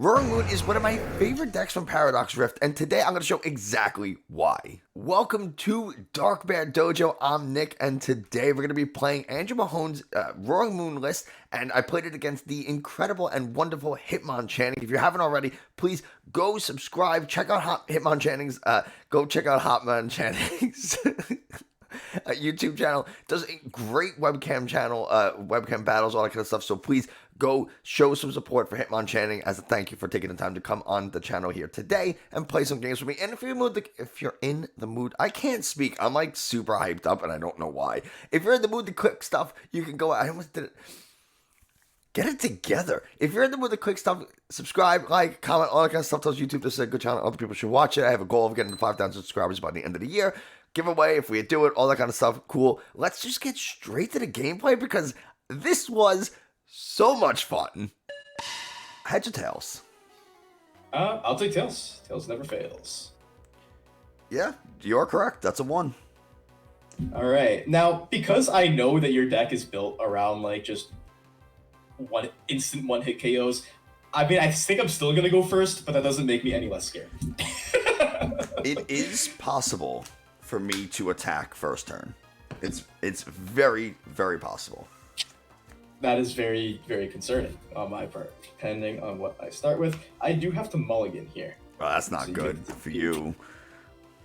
Roaring Moon is one of my favorite decks from Paradox Rift, and today I'm going to show exactly why. Welcome to Dark Bear Dojo. I'm Nick, and today we're going to be playing Andrew Mahone's Roaring Moon list, and I played it against the incredible and wonderful Hitmonchanting. If you haven't already, please go subscribe, check out Hitmonchanning's, go check out Hitmonchanting's YouTube channel. Does a great webcam channel, webcam battles, all that kind of stuff, so please go show some support for Hitmonchanting as a thank you for taking the time to come on the channel here today and play some games with me. And if you're in the mood, I can't speak. I'm like super hyped up and I don't know why. If you're in the mood to click stuff, you can go. I almost did it. Get it together. If you're in the mood to click stuff, subscribe, like, comment, all that kind of stuff. Tells YouTube this is a good channel. Other people should watch it. I have a goal of getting to 5,000 subscribers by the end of the year. Giveaway if we do it, all that kind of stuff. Cool. Let's just get straight to the gameplay because this was so much fun. Heads or tails? I'll take tails. Tails never fails. Yeah, you're correct. That's a 1. All right. Now, because I know that your deck is built around like just instant one-hit KOs, I mean, I think I'm still gonna go first, but that doesn't make me any less scared. It is possible for me to attack first turn. It's very, very possible. That is very, very concerning on my part, depending on what I start with. I do have to mulligan here. Well, that's not so good for you.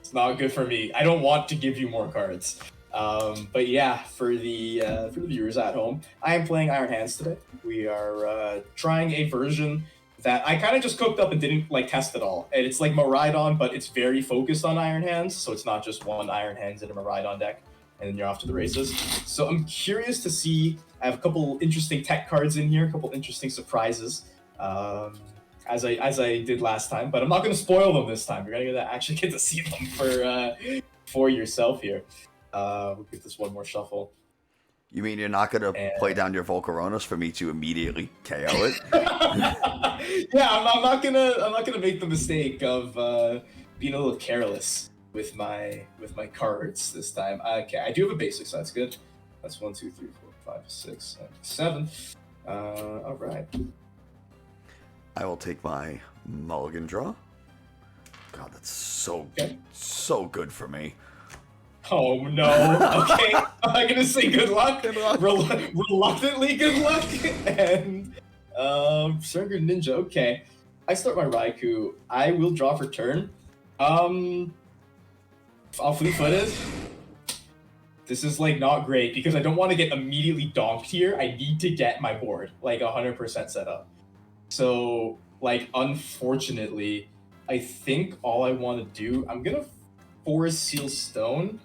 It's not good for me. I don't want to give you more cards. But yeah, for the viewers at home, I am playing Iron Hands today. We are trying a version that I kind of just cooked up and didn't like test at all. And it's like Miraidon, but it's very focused on Iron Hands, so it's not just one Iron Hands in a Miraidon deck, and then you're off to the races. So I'm curious to see. I have a couple interesting tech cards in here, a couple interesting surprises, as I did last time. But I'm not going to spoil them this time. You're going to actually get to see them for yourself here. We'll give this one more shuffle. You mean you're not going to play down your Volcaronis for me to immediately KO it? Yeah, I'm not gonna make the mistake of being a little careless with my cards this time. Okay, I do have a basic, so that's good. That's 1, 2, 3, 4, 5, 6, 7. All right. I will take my mulligan draw. God, that's so good for me. Oh no! Okay, I'm gonna say good luck. Good luck. Reluctantly, good luck. And Surger Ninja. Okay, I start my Raikou. I will draw for turn. I'll fleet-footed. This is like not great because I don't want to get immediately donked here. I need to get my board like 100% set up. So like unfortunately, I think all I want to do, I'm gonna Forest Seal Stone.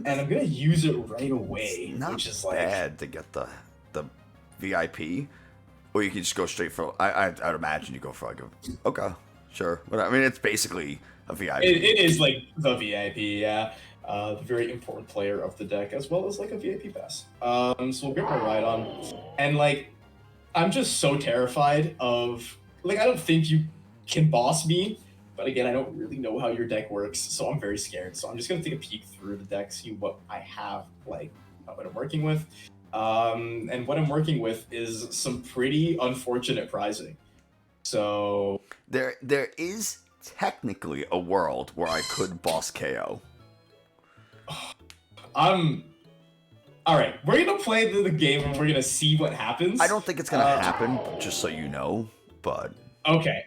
And I'm gonna use it right away, it's not which is like bad to get the VIP, or you can just go straight for. I'd imagine you go for like a sure. But I mean, it's basically a VIP. It is like the VIP, yeah. The very important player of the deck, as well as like a VIP pass. So we'll get my Rhydon, and like I'm just so terrified of like I don't think you can boss me. But again, I don't really know how your deck works, so I'm very scared. So I'm just going to take a peek through the deck, see what I have, like, what I'm working with. And what I'm working with is some pretty unfortunate prizing. So there is technically a world where I could boss KO. All right, we're going to play the game and we're going to see what happens. I don't think it's going to happen, just so you know, but... Okay.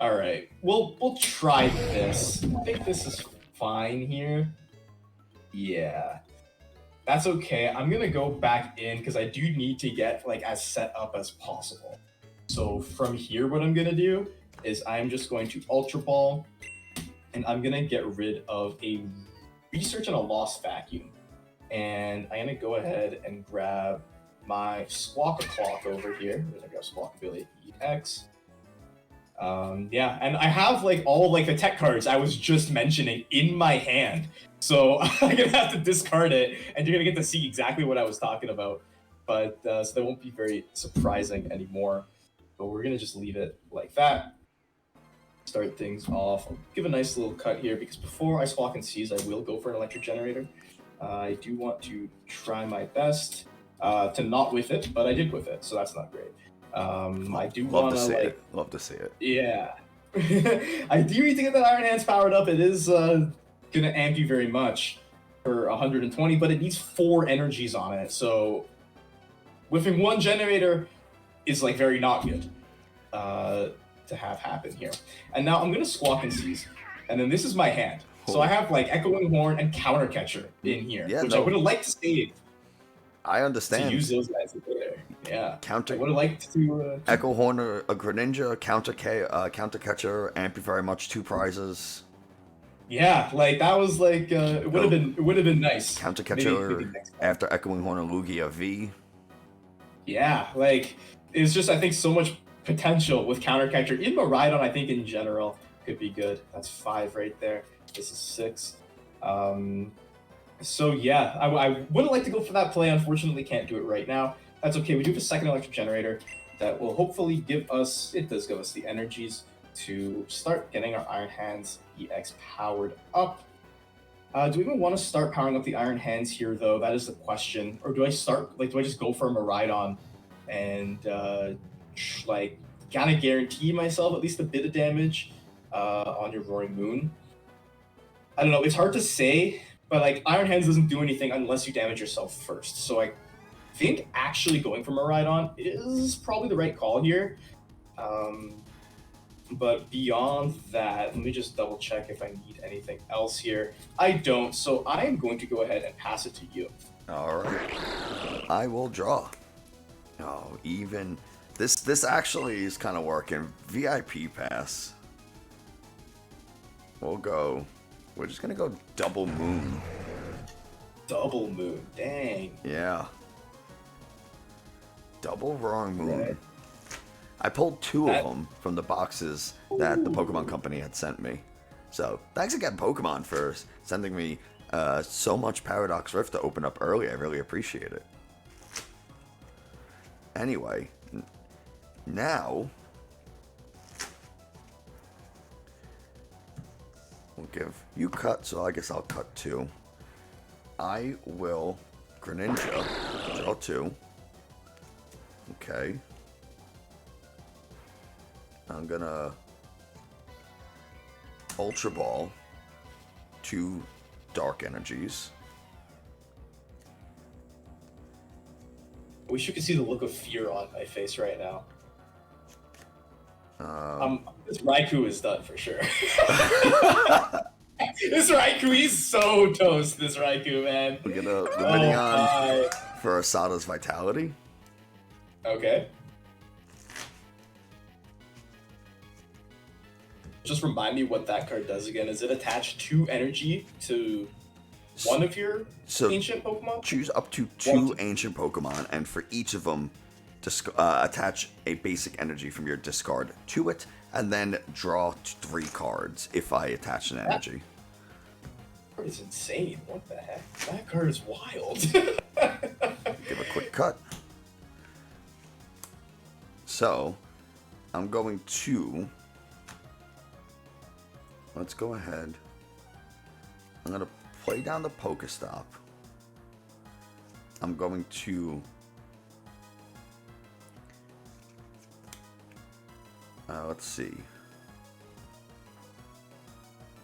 All right, we'll try this. I think this is fine here. Yeah, that's okay. I'm gonna go back in because I do need to get like as set up as possible. So from here, what I'm gonna do is I'm just going to Ultra Ball, and I'm gonna get rid of a Research and a Lost Vacuum, and I'm gonna go ahead and grab my Squawk Clock over here. There's like a Squawk Ability EX. Yeah, and I have like all like the tech cards I was just mentioning in my hand, so I'm gonna have to discard it, and you're gonna get to see exactly what I was talking about. But so they won't be very surprising anymore. But we're gonna just leave it like that. Start things off. I'll give a nice little cut here because before I Squawk and Seize, I will go for an Electric Generator. I do want to try my best to not whiff it, but I did whiff it, so that's not great. I do Love want to see like, it. Love to see it. yeah. I do need to get that Iron Hands powered up. It is gonna amp you very much for 120, but it needs 4 energies on it. So whiffing 1 generator is like very not good to have happen here. And now I'm gonna Squawk and Seize, and then this is my hand. So I have like Echoing Horn and Counter Catcher in here, which I would have liked to save. I understand. To use those guys there. Yeah. Counter. I would have liked to. Echo Horn, a Greninja, Counter Catcher, amp you very much, 2 prizes. Yeah, like that was like it would have been nice. Counter Catcher after Echoing Horn and Lugia V. Yeah, like it's just I think so much potential with Counter Catcher. Even Miraidon, I think in general could be good. That's 5 right there. This is 6. So yeah, I would like to go for that play. Unfortunately, can't do it right now. That's okay. We do have a second electric generator that will hopefully give us. It does give us the energies to start getting our Iron Hands EX powered up. Do we even want to start powering up the Iron Hands here, though? That is the question. Or do I start, like, do I just go for a Miraidon and, like, kind of guarantee myself at least a bit of damage on your Roaring Moon? I don't know. It's hard to say, but, like, Iron Hands doesn't do anything unless you damage yourself first. So I think actually going for Miraidon is probably the right call here. But beyond that, let me just double check if I need anything else here. I don't, so I am going to go ahead and pass it to you. All right. I will draw. Oh, even this actually is kind of working. VIP pass. We'll go. We're just gonna go Double Moon. Double Moon, dang. Yeah. Double Roaring Moon. Right. I pulled 2 of them from the boxes that the Pokemon Company had sent me. So, thanks again, Pokemon, for sending me so much Paradox Rift to open up early. I really appreciate it. Anyway, now we'll give you cut, so I guess I'll cut 2. I will Greninja, draw 2. Okay. I'm gonna Ultra Ball 2 Dark Energies. I wish you could see the look of fear on my face right now. This Raikou is done for sure. This Raikou, he's so toast, this Raikou, man. We get a Lumineon for Asada's Vitality. Okay. Just remind me what that card does again. Is it attached 2 energy to one of your ancient Pokemon? Choose up to 2 ancient Pokemon, and for each of them, attach a basic energy from your discard to it, and then draw 3 cards if I attach an energy. That card is insane. What the heck? That card is wild. Give a quick cut. So, I'm going to... Let's go ahead. I'm going to play down the Pokestop. I'm going to... let's see.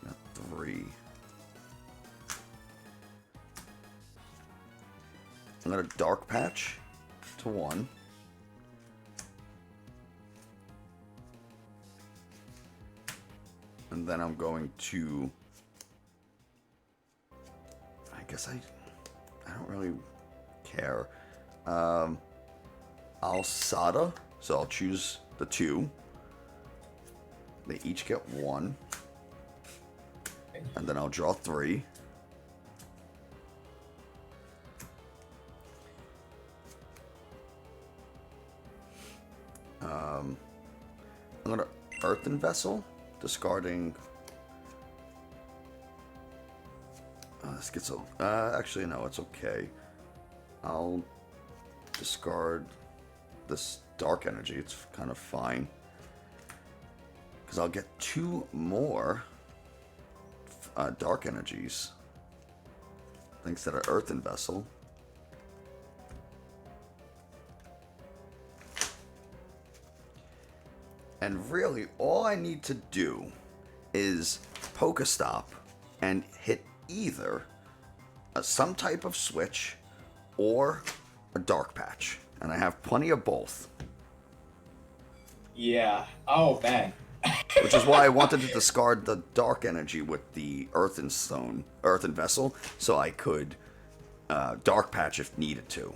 Got 3. I'm going to Dark Patch to 1. And then I'm going to... I guess I don't really care. I'll Sada, so I'll choose the 2. They each get 1. And then I'll draw 3. I'm going to Earthen Vessel, discarding... this gets actually, no, it's okay. I'll discard this Dark Energy. It's kind of fine. Because I'll get 2 more Dark Energies. Thanks to the Earthen Vessel. And really, all I need to do is Pokestop and hit either some type of switch or a Dark Patch. And I have plenty of both. Yeah. Oh, man. Which is why I wanted to discard the Dark Energy with the Earthen Vessel, so I could Dark Patch if needed to.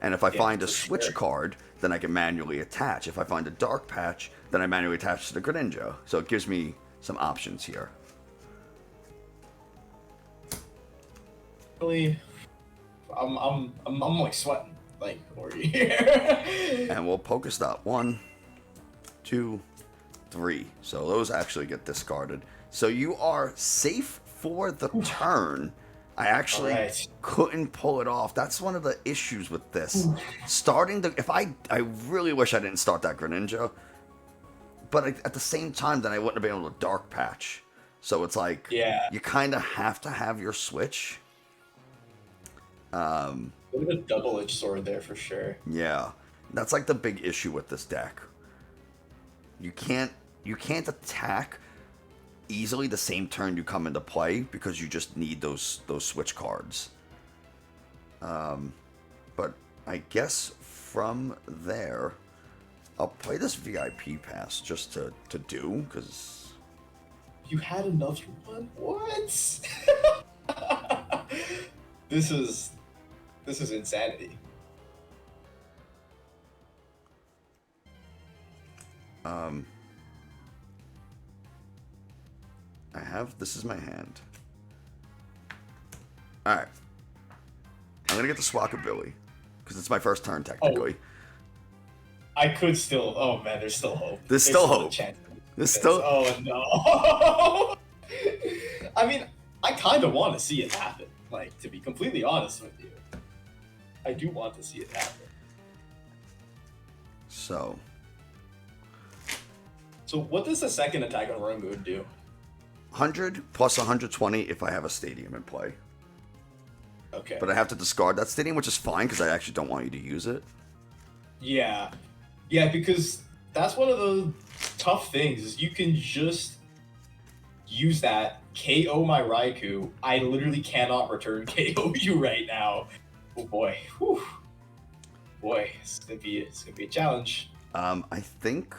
And if I find a switch card, then I can manually attach. If I find a Dark Patch, then I manually attach to the Greninja. So it gives me some options here. Really, I'm like sweating like over here. And we'll Pokestop 1, 2, 3. So those actually get discarded. So you are safe for the turn. I actually couldn't pull it off. That's one of the issues with this. I really wish I didn't start that Greninja. But at the same time, then I wouldn't have been able to Dark Patch. So it's like, you kind of have to have your switch. Look at a double-edged sword there for sure. Yeah, that's like the big issue with this deck. You can't attack easily the same turn you come into play because you just need those switch cards. But I guess from there, I'll play this VIP pass just to do, because you had another one. What? This is insanity. This is my hand. Alright. I'm gonna get the Swakabilly, because it's my first turn, technically. I could still... Oh, man, there's still hope. There's still hope. There's still... Oh, no. I mean, I kind of want to see it happen. Like, to be completely honest with you. I do want to see it happen. So what does the second attack on Royal Moon do? 100 plus 120 if I have a stadium in play. Okay. But I have to discard that stadium, which is fine because I actually don't want you to use it. Yeah. Yeah, because that's one of the tough things is you can just use that, KO my Raikou. I literally cannot return KO you right now. Oh boy. Whew. Boy, it's gonna be a challenge. I think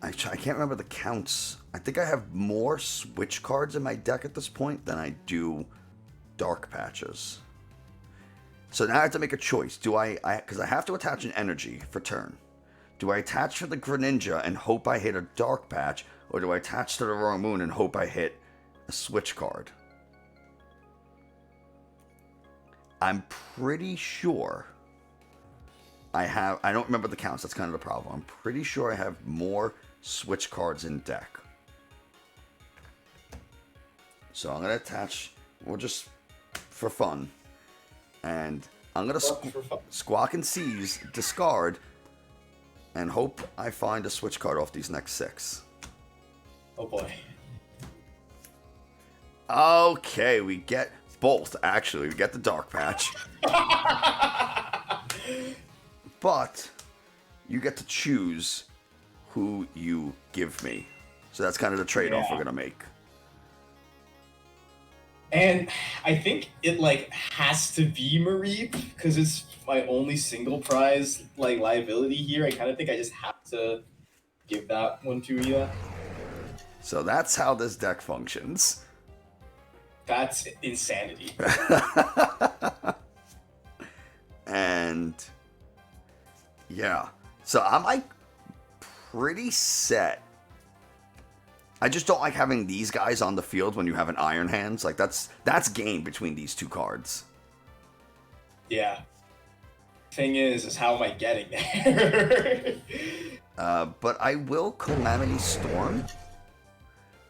I can't remember the counts. I think I have more switch cards in my deck at this point than I do Dark Patches. So now I have to make a choice. Because I have to attach an energy for turn. Do I attach for the Greninja and hope I hit a Dark Patch, or do I attach to the Royal Moon and hope I hit a switch card? I'm pretty sure I don't remember the counts, that's kind of the problem. I'm pretty sure I have more switch cards in deck. So I'm going to attach, we'll just, for fun, and I'm going to Squawk and Seize, discard, and hope I find a switch card off these next 6. Oh boy. Okay, we get both, actually. We get the Dark Patch. But you get to choose who you give me. So that's kind of the trade-off we're going to make. And I think it, like, has to be Mareep, because it's my only single prize, like, liability here. I kind of think I just have to give that one to you. So that's how this deck functions. That's insanity. And yeah, so I'm like pretty set. I just don't like having these guys on the field when you have an Iron Hands. Like that's game between these two cards. Yeah. Thing is how am I getting there? But I will Calamity Storm.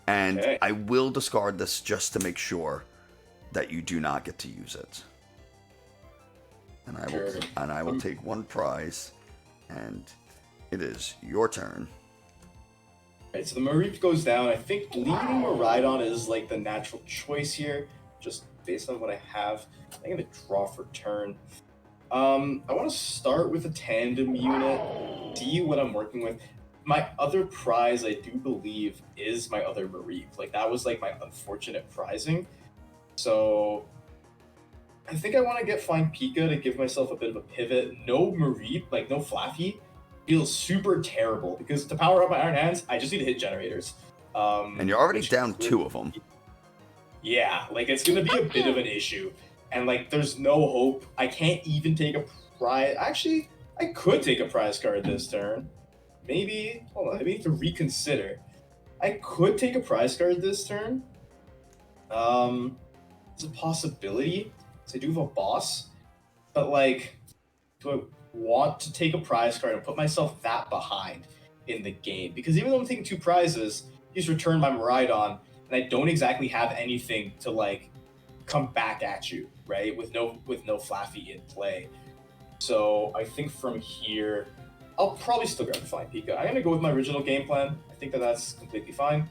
And I will discard this just to make sure that you do not get to use it. And I will take one prize, and it is your turn. Alright, so the Mareep goes down. I think leading Miraidon is like the natural choice here, just based on what I have. I'm gonna draw for turn. I want to start with a tandem unit. see what I'm working with. My other prize, I do believe, is my other Mareep. Like, that was, like, my unfortunate prizing. So, I think I want to get Flying Pika to give myself a bit of a pivot. No Mareep, like, no Flaffy, feels super terrible, because to power up my Iron Hands, I just need to hit generators. And you're already down 2 of them. Yeah, like, it's going to be a bit of an issue. And, like, there's no hope. I can't even take a prize. Actually, I could take a prize card this turn. Maybe, hold on, I need to reconsider. I could take a prize card this turn. It's a possibility. So I do have a boss. But, like, do I want to take a prize card and put myself that behind in the game? Because even though I'm taking 2 prizes, he's returned my Miraidon, and I don't exactly have anything to, like, come back at you, right? With no Flaffy in play. So I think from here, I'll probably still grab the Flying Pika. I'm gonna go with my original game plan. I think that that's completely fine.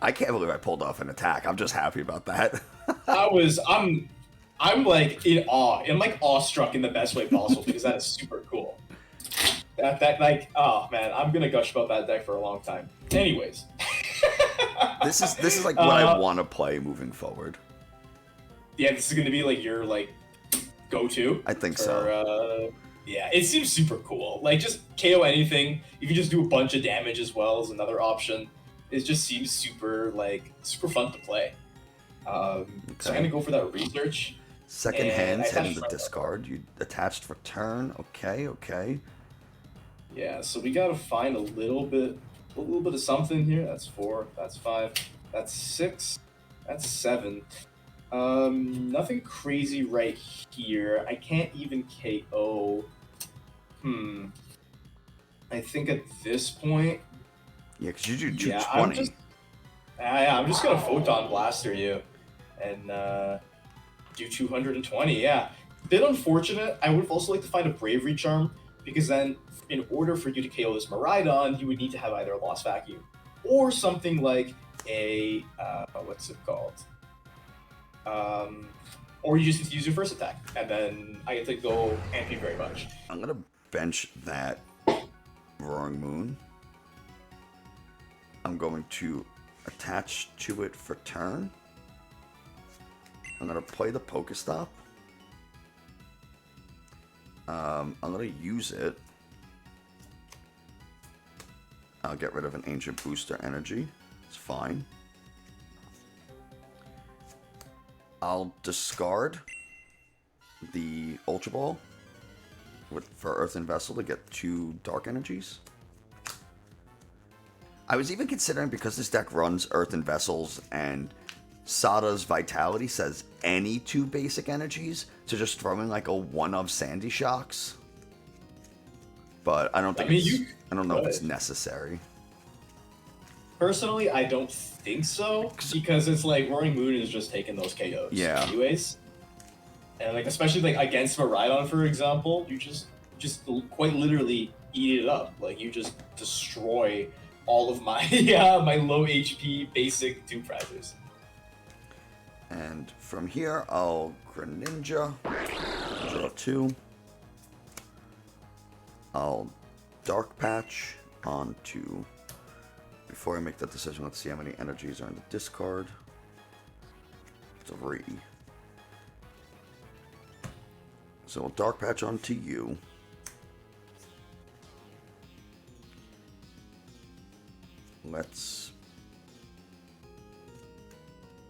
I can't believe I pulled off an attack. I'm just happy about that. I'm like in awe. I'm like awestruck in the best way possible because that is super cool. That like, oh man, I'm gonna gush about that deck for a long time. Anyways. This is like what I want to play moving forward. Yeah, this is gonna be like your like go-to. I think so. Yeah, it seems super cool. Like, just KO anything. You can just do a bunch of damage as well as another option. It just seems super fun to play. So I'm gonna go for that research. Second hands heading to discard. You attached for turn. Okay. Yeah, so we gotta find a little bit of something here. That's 4. That's 5. That's 6. That's 7. Nothing crazy right here. I can't even KO. I think at this point. Yeah, because you do 220. I'm just gonna Photon Blaster you, and do 220. Yeah, bit unfortunate. I would have also liked to find a Bravery Charm, because then, in order for you to KO this Miraidon, you would need to have either a Lost Vacuum or something like a what's it called? Or you just need to use your first attack, and then I get to go amp you very much. I'm gonna bench that Roaring Moon. I'm going to attach to it for turn. I'm gonna play the Pokestop. I'm gonna use it. I'll get rid of an Ancient Booster Energy. It's fine. I'll discard the Ultra Ball for Earthen Vessel to get 2 Dark Energies. I was even considering, because this deck runs Earthen Vessels and Sada's Vitality says any 2 basic energies, to just throw in like a 1 of Sandy Shocks. But I don't think I don't know if it's necessary. Personally, I don't think so, because it's like Roaring Moon is just taking those KOs. Yeah. Anyways, and like especially like against Miraidon, for example, you just quite literally eat it up. Like, you just destroy all of my my low HP basic 2 prizes. And from here, I'll Greninja, draw 2. I'll Dark Patch onto. Before I make that decision, let's see how many energies are in the discard. 3. So we'll Dark Patch onto you. Let's.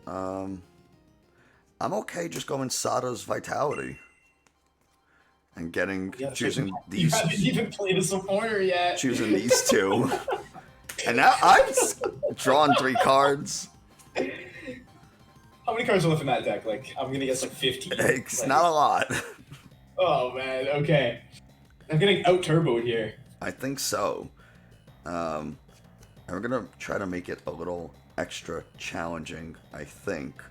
I'm okay just going Sada's Vitality. And choosing these. You haven't even played a supporter yet. Choosing these 2. And now I've drawn 3 cards. How many cards are left in that deck? Like, I'm gonna guess like 15. It's like, not a lot. Oh man, okay. I'm getting out turboed here. I think so. And we're gonna try to make it a little extra challenging, I think,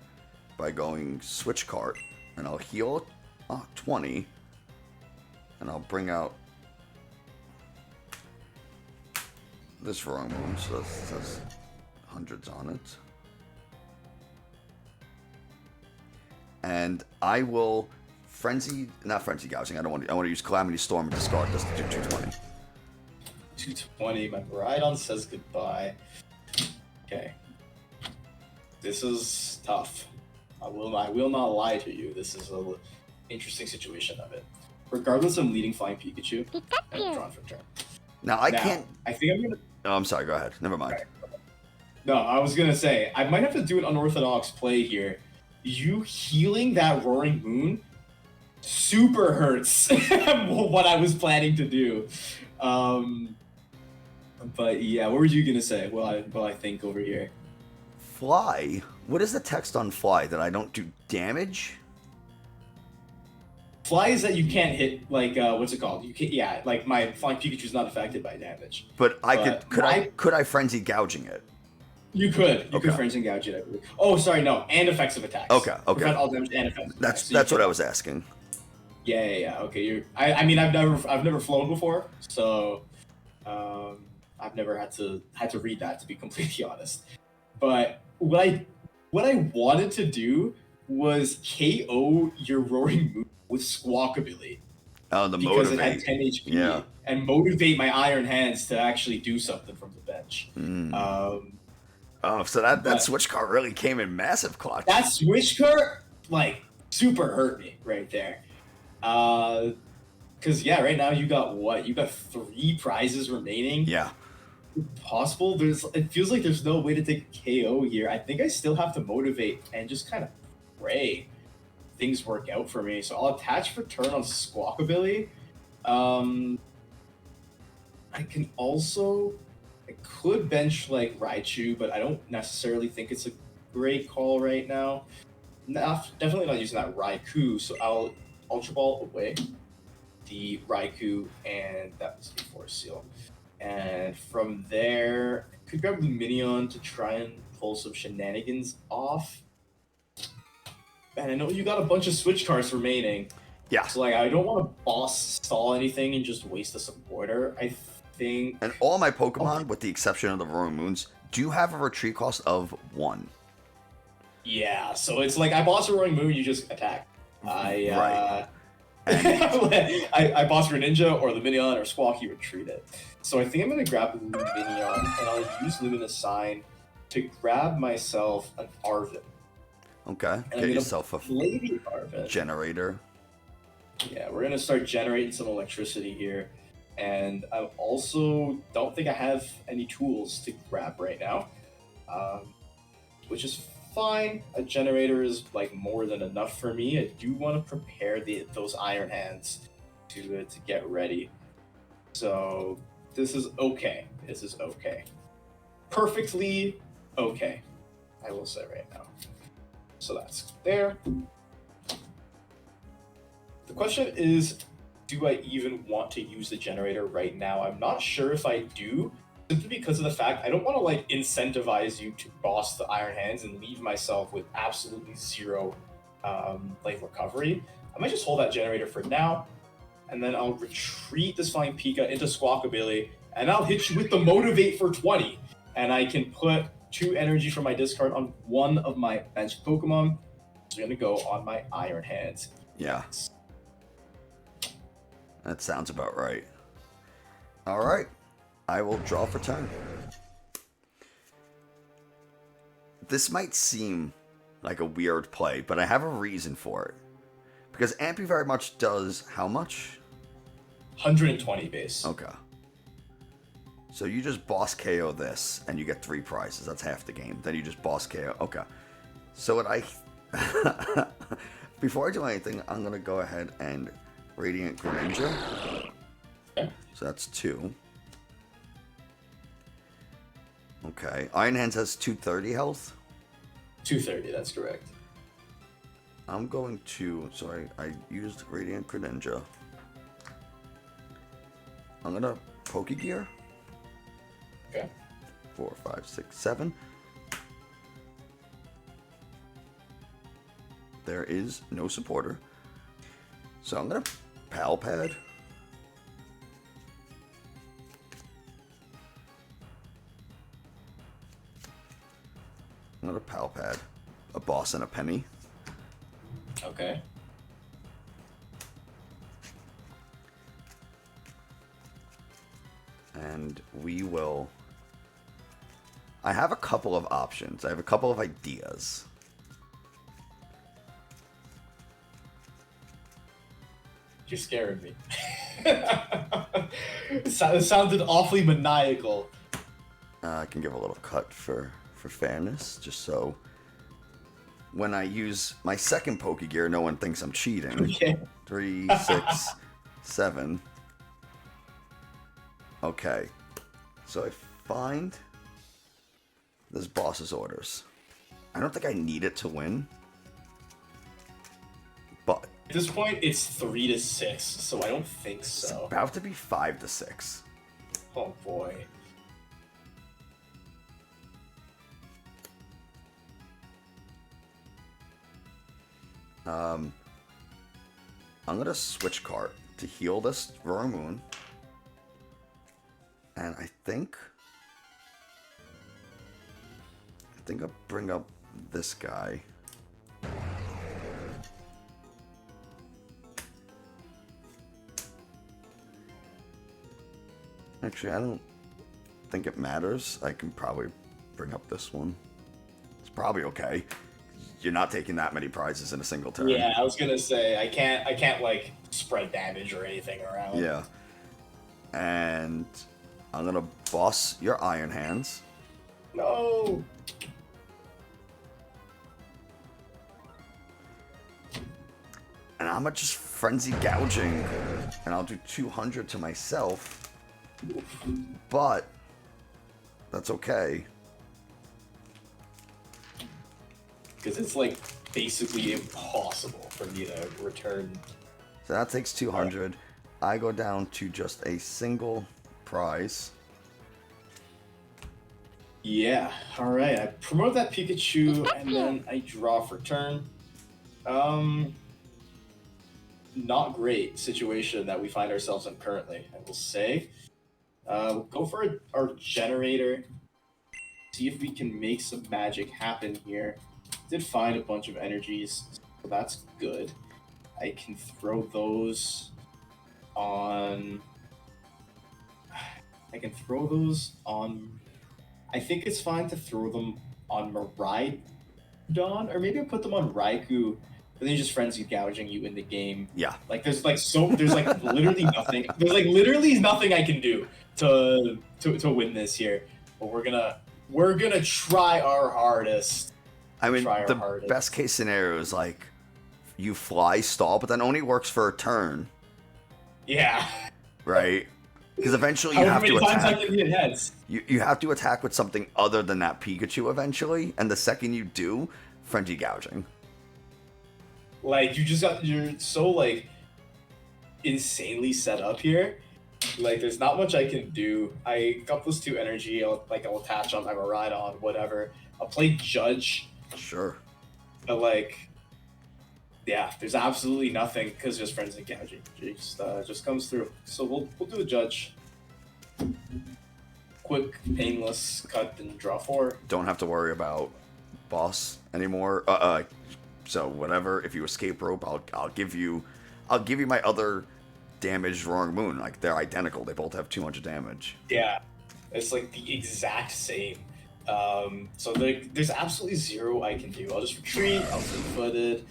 by going Switch Cart. And I'll heal 20. And I'll bring out this Wrong Moon, so that's hundreds on it. And I will not Frenzied Gouging. I want to use Calamity Storm and discard this to do 220. 220. My Baridon says goodbye. Okay. This is tough. I will not lie to you. This is a interesting situation of it. Regardless, I'm leading Flying Pikachu and I'm drawn for turn. Now, I can't... I think I'm gonna... Oh, I'm sorry. Go ahead. Never mind. Okay. No, I was gonna say, I might have to do an unorthodox play here. You healing that Roaring Moon super hurts what I was planning to do. But yeah, what were you gonna say? Well, I think over here. Fly? What is the text on Fly? That I don't do damage? Fly is that you can't hit, like, what's it called? You can't, yeah, like, my Flying Pikachu's not affected by damage. But could I Frenzied Gouging it? You could. You could Frenzied Gouge it, I believe. Oh, sorry, no. And effects of attacks. Okay. Prevent all damage and effects of attacks. That's what I was asking. Yeah. Okay, I mean, I've never flown before, so I've never had to read that, to be completely honest. But what I wanted to do was KO your Roaring Moon with Squawkabilly. Oh, the because motivate. It had 10 HP. Yeah. And motivate my Iron Hands to actually do something from the bench. So that switch card really came in massive clutch. That switch card, like, super hurt me right there. Because, yeah, right now you got what? You got 3 prizes remaining. Yeah. Possible. It feels like there's no way to take a KO here. I think I still have to motivate and just kind of pray things work out for me. So I'll attach for turn on Squawkabilly. I could bench like Raichu, but I don't necessarily think it's a great call right now. Definitely not using that Raikou, so I'll Ultra Ball away the Raikou, and that was the Force Seal. And from there, I could grab the Minion to try and pull some shenanigans off. And I know you got a bunch of switch cards remaining. Yeah. So, like, I don't want to boss stall anything and just waste a supporter. I think... And all my Pokemon, with the exception of the Roaring Moons, do have a retreat cost of 1. Yeah, so it's like, I boss a Roaring Moon, you just attack. Right. I boss for Ninja or the Minion or Squawk, you retreat it. So I think I'm going to grab the Minion, and I'll use Luminous Sign to grab myself an Arven. Okay, get yourself a Lady Arven generator. Yeah, we're going to start generating some electricity here. And I also don't think I have any tools to grab right now, which is fine. A generator is like more than enough for me. I do want to prepare those Iron Hands to get ready. So this is okay. This is okay. Perfectly okay, I will say right now. So that's there. The question is, do I even want to use the generator right now? I'm not sure if I do, simply because of the fact I don't want to like incentivize you to boss the Iron Hands and leave myself with absolutely zero like recovery. I might just hold that generator for now, and then I'll retreat this Flying Pika into Squawkabilly, and I'll hit you with the Motivate for 20, and I can put 2 energy from my discard on one of my bench Pokemon. So I'm gonna go on my Iron Hands. Yeah. That sounds about right. All right. I will draw for turn. This might seem like a weird play, but I have a reason for it. Because Ampy very much does how much? 120 base. Okay. So you just boss KO this, and you get 3 prizes. That's half the game. Then you just boss KO. Okay. So what I... Before I do anything, I'm going to go ahead and Radiant Greninja. Okay. So that's 2. Okay. Iron Hands has 230 health? 230, that's correct. I'm going to... Sorry, I used Radiant Greninja. I'm going to Pokegear. Okay. 4, 5, 6, 7. There is no supporter. So I'm going to Pal Pad. I'm going to Pal Pad. A boss and a penny. Okay. And we will... I have a couple of options. I have a couple of ideas. You're scaring me. It sounded awfully maniacal. I can give a little cut for fairness, just so when I use my second Pokegear, no one thinks I'm cheating. Okay. 3, 6, 7. Okay. So I find this boss's orders. I don't think I need it to win. But At this point, it's 3 to 6, so I don't think it's so. about to be 5 to 6. Oh boy. I'm gonna switch cart to heal this Roaring Moon. And I think I'll bring up this guy. Actually, I don't think it matters. I can probably bring up this one. It's probably okay. You're not taking that many prizes in a single turn. Yeah, I was gonna say I can't like spread damage or anything around. Yeah. And I'm gonna boss your Iron Hands. No. And I'm gonna just Frenzied Gouging. And I'll do 200 to myself. But that's okay. Because it's like basically impossible for me to return. So that takes 200. I go down to just a single prize. Yeah, alright. I promote that Pikachu and then I draw for turn. Not great situation that we find ourselves in currently, I will say. We'll go for our generator. See if we can make some magic happen here. Did find a bunch of energies, so that's good. I can throw those on... I think it's fine to throw them on Miraidon, or maybe I'll put them on Raikou, but then just Frenzied Gouging you in the game. Yeah. Like there's literally nothing. There's like literally nothing I can do to win this here. But we're gonna try our hardest. I mean, the best case scenario is like you fly stall, but that only works for a turn. Yeah. Right? Because eventually you have to attack. I can hit heads. You have to attack with something other than that Pikachu eventually, and the second you do, Frenzied Gouging. Like you're so like insanely set up here. Like there's not much I can do. I got plus 2 energy. I'll attach on my Miraidon, whatever. I'll play Judge. Sure. But like, yeah, there's absolutely nothing because just Frenzied Gouging just comes through. So we'll do a Judge. Quick, painless cut and draw 4. Don't have to worry about boss anymore. So whatever. If you escape rope, I'll give you my other damaged Roaring Moon. Like they're identical. They both have 200 damage. Yeah, it's like the exact same. So there's absolutely zero I can do. I'll just retreat. I'll fleet-footed.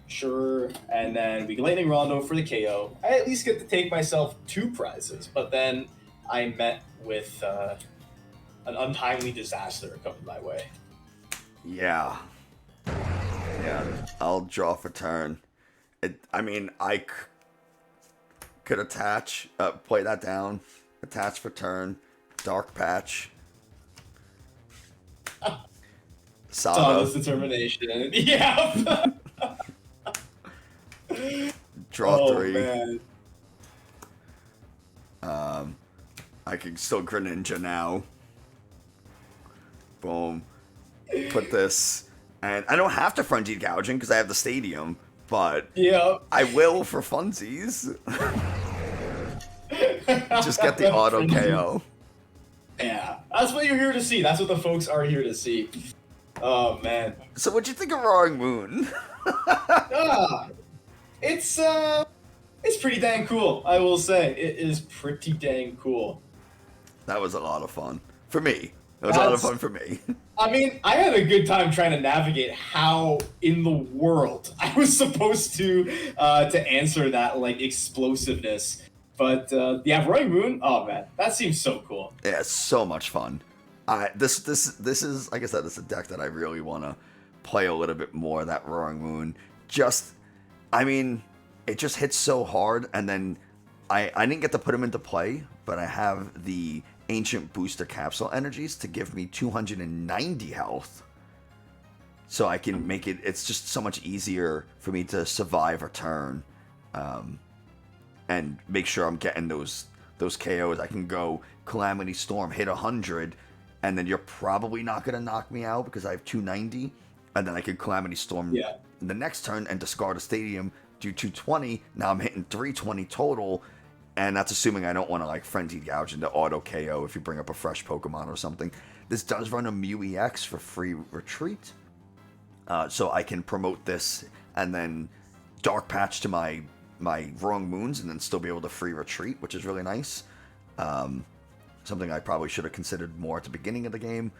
Sure, and then we can Lightning Rondo for the KO. I at least get to take myself 2 prizes, but then I met with an untimely disaster coming my way. Yeah. I'll draw for turn. I could attach, play that down, attach for turn, Dark Patch. Thomas determination. Yeah. Draw 3. Man. I can still Greninja now. Boom. Put this. And I don't have to Frenzied Gouging because I have the stadium, but yeah. I will for funsies. Just get the auto KO. Yeah, that's what you're here to see. That's what the folks are here to see. Oh man. So what'd you think of Roaring Moon? It's pretty dang cool. I will say it is pretty dang cool. That was a lot of fun. For me. It was a lot of fun for me. I mean, I had a good time trying to navigate how in the world I was supposed to answer that like explosiveness. But yeah, Roaring Moon, oh man, that seems so cool. Yeah, it's so much fun. This is, like I said, this is a deck that I really want to play a little bit more. That Roaring Moon, I mean, it just hits so hard. And then I didn't get to put him into play, but I have the Ancient Booster Capsule energies to give me 290 health. So I can make it, it's just so much easier for me to survive a turn. And make sure I'm getting those KOs. I can go Calamity Storm, hit 100, and then you're probably not going to knock me out because I have 290. And then I can Calamity Storm in the next turn and discard a Stadium, do 220. Now I'm hitting 320 total. And that's assuming I don't want to like Frenzied Gouging to auto KO if you bring up a fresh Pokemon or something. This does run a Mew EX for free retreat. So I can promote this and then Dark Patch to my Roaring Moons and then still be able to free retreat, which is really nice. Something I probably should have considered more at the beginning of the game.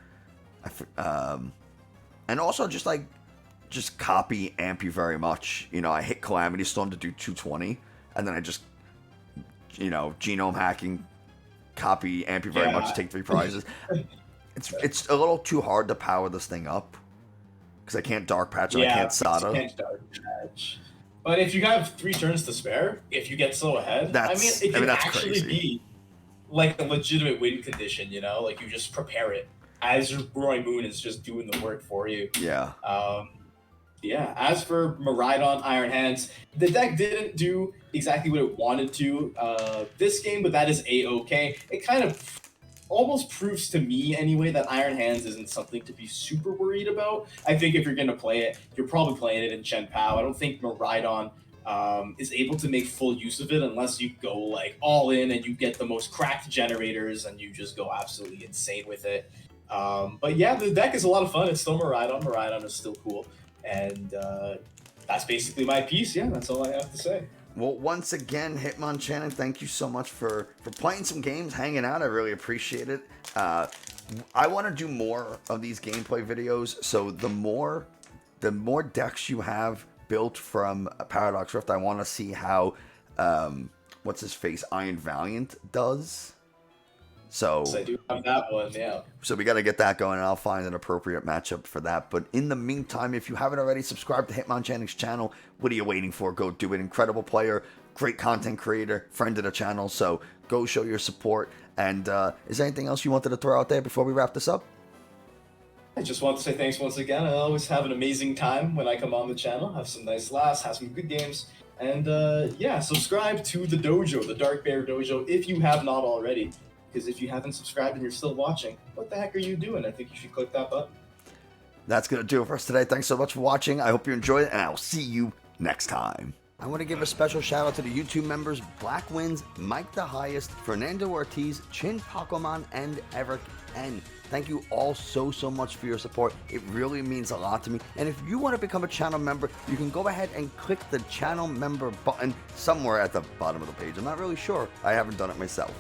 And also just copy Amp You very much. You know, I hit Calamity Storm to do 220 and then I just, you know, genome hacking, copy Amp You very much, take 3 prizes. It's a little too hard to power this thing up because I can't Dark Patch and I can't Sada. You can't Dark Patch. But if you have 3 turns to spare, if you get so ahead, it can actually be like a legitimate win condition, you know? Like you just prepare it as your Roaring Moon is just doing the work for you. Yeah. Yeah, as for Miraidon Iron Hands, the deck didn't do exactly what it wanted to this game, but that is A-okay. It kind of almost proves to me anyway that Iron Hands isn't something to be super worried about. I think if you're going to play it, you're probably playing it in Chen Pao. I don't think Miraidon is able to make full use of it unless you go like all in and you get the most cracked generators and you just go absolutely insane with it. But yeah, the deck is a lot of fun. It's still Miraidon. Miraidon is still cool. And that's basically my piece. Yeah, that's all I have to say. Well, once again, Hitmonchanning, thank you so much for playing some games, hanging out. I really appreciate it. I want to do more of these gameplay videos. So the more decks you have built from Paradox Rift, I want to see how what's his face, Iron Valiant does. So I do have that one, yeah. So we got to get that going, and I'll find an appropriate matchup for that. But in the meantime, if you haven't already, subscribe to Hitmonchanning's channel. What are you waiting for? Go do it. Incredible player, great content creator, friend of the channel. So go show your support. And is there anything else you wanted to throw out there before we wrap this up? I just want to say thanks once again. I always have an amazing time when I come on the channel. Have some nice laughs, have some good games. And yeah, subscribe to the dojo, the Dark Bear Dojo, if you have not already. Because if you haven't subscribed and you're still watching, what the heck are you doing? I think you should click that button. That's going to do it for us today. Thanks so much for watching. I hope you enjoyed it, and I'll see you next time. I want to give a special shout out to the YouTube members Black Wins, Mike the Highest, Fernando Ortiz, Chin Pokemon, and Eric N. Thank you all so much for your support. It really means a lot to me. And if you want to become a channel member, you can go ahead and click the channel member button somewhere at the bottom of the page. I'm not really sure. I haven't done it myself.